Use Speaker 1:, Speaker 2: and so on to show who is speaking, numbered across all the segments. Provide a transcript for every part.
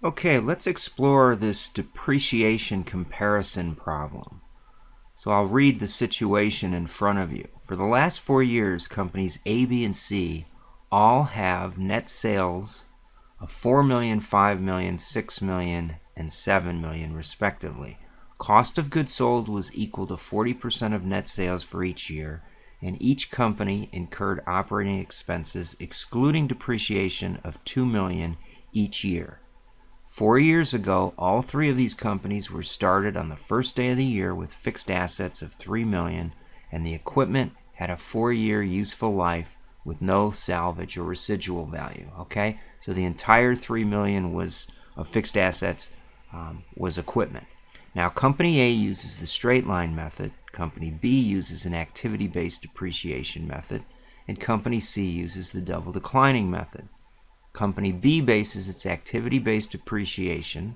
Speaker 1: Okay, let's explore this depreciation comparison problem. So I'll read the situation in front of you. For the last 4 years, companies A, B, and C all have net sales of 4 million, 5 million, 6 million, and 7 million respectively. Cost of goods sold was equal to 40% of net sales for each year, and each company incurred operating expenses excluding depreciation of 2 million each year. 4 years ago, all three of these companies were started on the first day of the year with fixed assets of 3 million, and the equipment had a 4-year useful life with no salvage or residual value. Okay, so the entire 3 million was of fixed assets was equipment. Now, Company A uses the straight line method, Company B uses an activity-based depreciation method, and Company C uses the double declining method. Company B bases its activity-based depreciation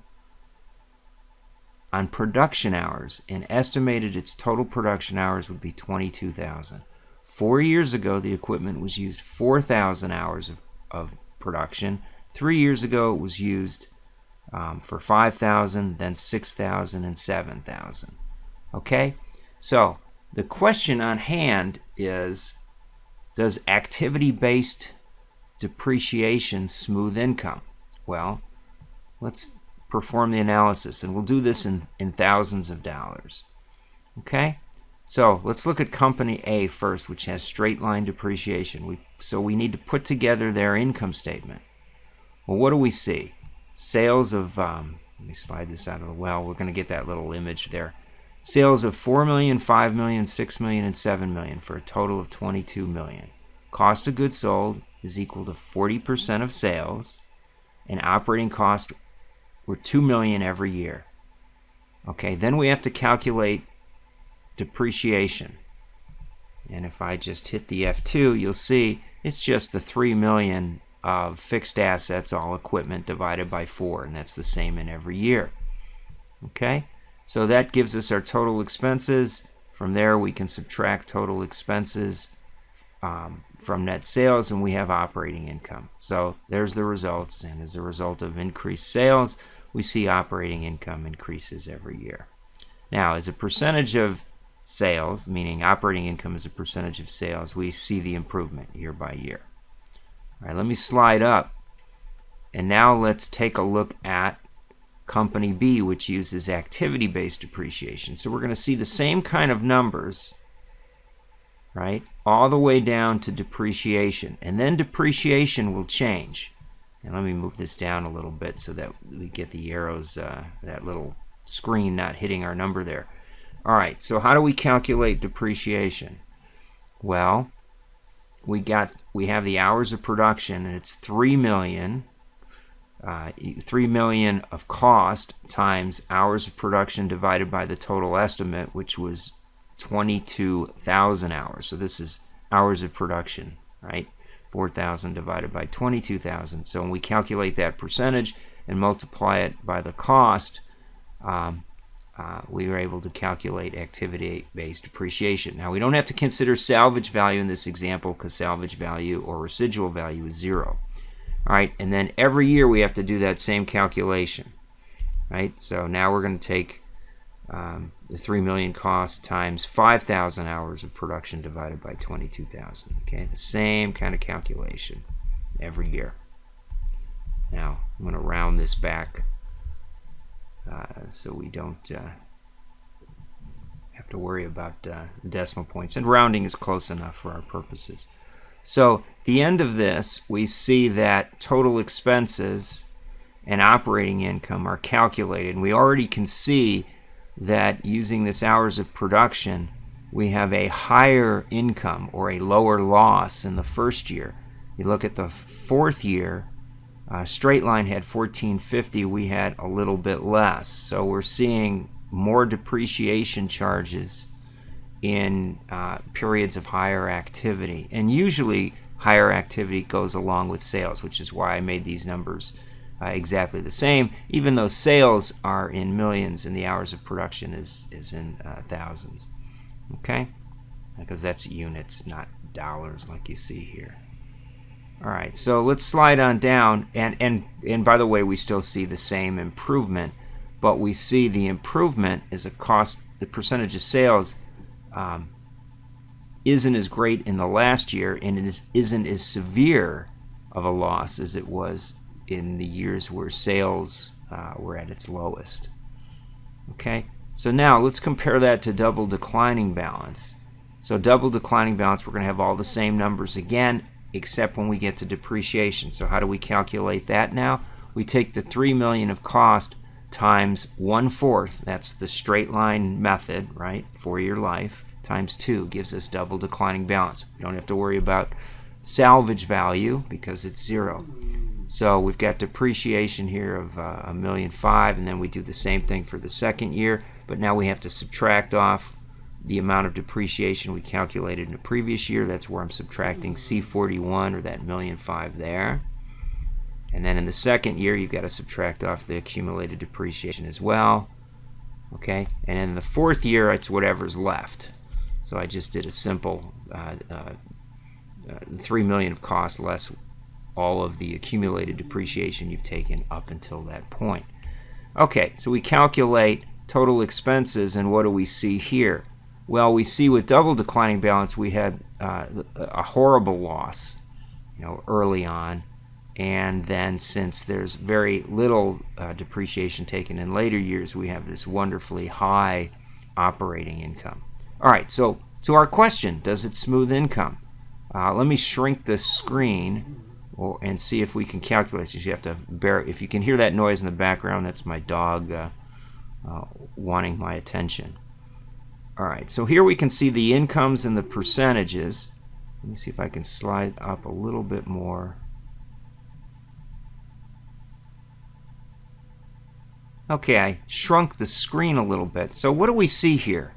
Speaker 1: on production hours and estimated its total production hours would be 22,000. 4 years ago, the equipment was used 4,000 hours of production. 3 years ago, it was used for 5,000, then 6,000, and 7,000. Okay? So the question on hand is, does activity-based depreciation smooth income? Well, let's perform the analysis, and we'll do this in thousands of dollars. Okay? So let's look at Company A first, which has straight line depreciation. So we need to put together their income statement. Well, what do we see? Sales of, let me slide this out of the well, we're going to get that little image there. Sales of 4 million, 5 million, 6 million, and 7 million for a total of 22 million. Cost of goods sold is equal to 40% of sales, and operating costs were 2 million every year. Okay, then we have to calculate depreciation. And if I just hit the F2, you'll see it's just the 3 million of fixed assets, all equipment, divided by 4, and that's the same in every year. Okay, so that gives us our total expenses. From there, we can subtract total expenses from net sales, and we have operating income. So there's the results, and as a result of increased sales, we see operating income increases every year. Now, as a percentage of sales, meaning operating income as a percentage of sales, we see the improvement year by year. All right, let me slide up, and now let's take a look at Company B, which uses activity-based depreciation. So we're going to see the same kind of numbers, right, all the way down to depreciation, and then depreciation will change. And let me move this down a little bit so that we get the arrows, that little screen not hitting our number there. All right, so how do we calculate depreciation? Well, we have the hours of production, and it's 3 million. 3 million of cost times hours of production divided by the total estimate, which was 22,000 hours. So this is hours of production, right? 4,000 divided by 22,000. So when we calculate that percentage and multiply it by the cost, we were able to calculate activity-based depreciation. Now, we don't have to consider salvage value in this example because salvage value or residual value is 0. All right, and then every year we have to do that same calculation, right? So now we're going to take the 3 million cost times 5,000 hours of production divided by 22,000. Okay, the same kind of calculation every year. Now I'm going to round this back so we don't have to worry about the decimal points, and rounding is close enough for our purposes. So at the end of this, we see that total expenses and operating income are calculated, and we already can see that using this hours of production, we have a higher income or a lower loss in the first year. You look at the fourth year, straight line had 1450, we had a little bit less. So we're seeing more depreciation charges in periods of higher activity, and usually higher activity goes along with sales, which is why I made these numbers exactly the same, even though sales are in millions and the hours of production is in thousands. Okay, because that's units, not dollars like you see here. All right, so let's slide on down, and by the way, we still see the same improvement, but we see the improvement is a cost, the percentage of sales isn't as great in the last year, and it isn't as severe of a loss as it was in the years where sales were at its lowest. Okay, so now let's compare that to double declining balance. So double declining balance, we're going to have all the same numbers again, except when we get to depreciation. So how do we calculate that now? We take the $3 million of cost times 1/4, that's the straight line method, right, for your life, times 2 gives us double declining balance. We don't have to worry about salvage value because it's 0. So we've got depreciation here of $1.5 million, and then we do the same thing for the second year, but now we have to subtract off the amount of depreciation we calculated in the previous year. That's where I'm subtracting C41, or that $1.5 million there. And then in the second year, you've got to subtract off the accumulated depreciation as well. Okay, and in the fourth year, it's whatever's left. So I just did a simple $3 million of cost less all of the accumulated depreciation you've taken up until that point. Okay, so we calculate total expenses, and what do we see here? Well, we see with double declining balance we had a horrible loss, early on, and then since there's very little depreciation taken in later years, we have this wonderfully high operating income. All right, so to our question, does it smooth income? Let me shrink the screen and see if we can calculate. So you have to bear. If you can hear that noise in the background, that's my dog wanting my attention. All right, so here we can see the incomes and the percentages. Let me see if I can slide up a little bit more. Okay, I shrunk the screen a little bit. So what do we see here?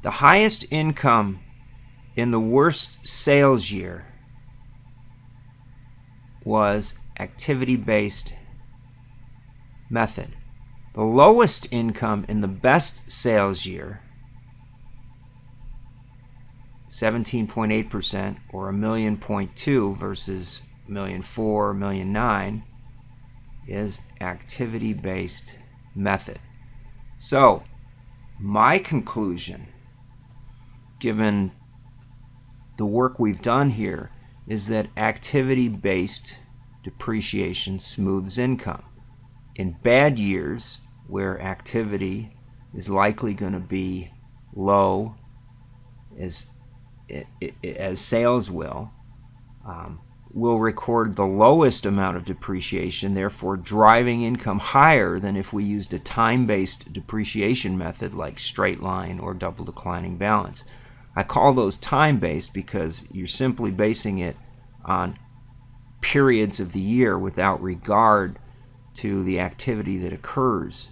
Speaker 1: The highest income in the worst sales year was activity-based method. The lowest income in the best sales year, 17.8%, or $1.2 million versus $1.4 million, $1.9 million, is activity-based method. So my conclusion, given the work we've done here, is that activity-based depreciation smooths income. In bad years, where activity is likely going to be low, as sales will, we'll record the lowest amount of depreciation, therefore driving income higher than if we used a time-based depreciation method like straight line or double declining balance. I call those time-based because you're simply basing it on periods of the year without regard to the activity that occurs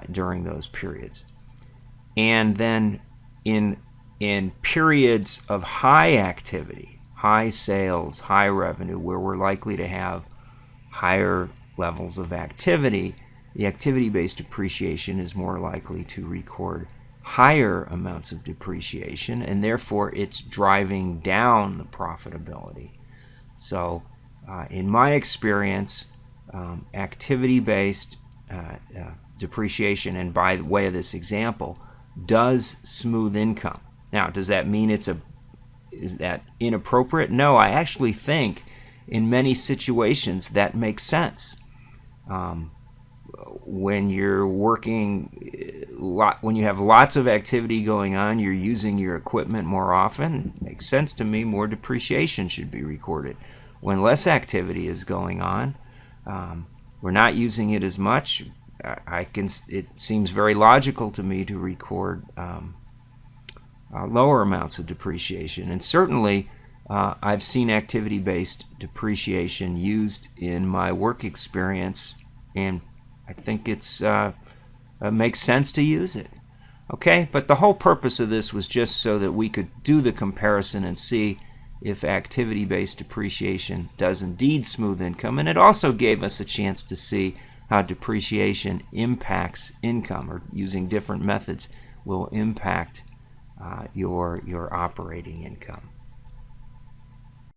Speaker 1: during those periods. And then in periods of high activity, high sales, high revenue, where we're likely to have higher levels of activity, the activity-based depreciation is more likely to record higher amounts of depreciation, and therefore it's driving down the profitability. So in my experience, activity-based depreciation, and by way of this example, does smooth income. Now, does that mean is that inappropriate? No, I actually think in many situations that makes sense. When you're working, when you have lots of activity going on, you're using your equipment more often, it makes sense to me more depreciation should be recorded. When less activity is going on, we're not using it as much, it seems very logical to me to record lower amounts of depreciation. And certainly I've seen activity-based depreciation used in my work experience, and I think it makes sense to use it. Okay, but the whole purpose of this was just so that we could do the comparison and see if activity-based depreciation does indeed smooth income, and it also gave us a chance to see how depreciation impacts income, or using different methods will impact your operating income.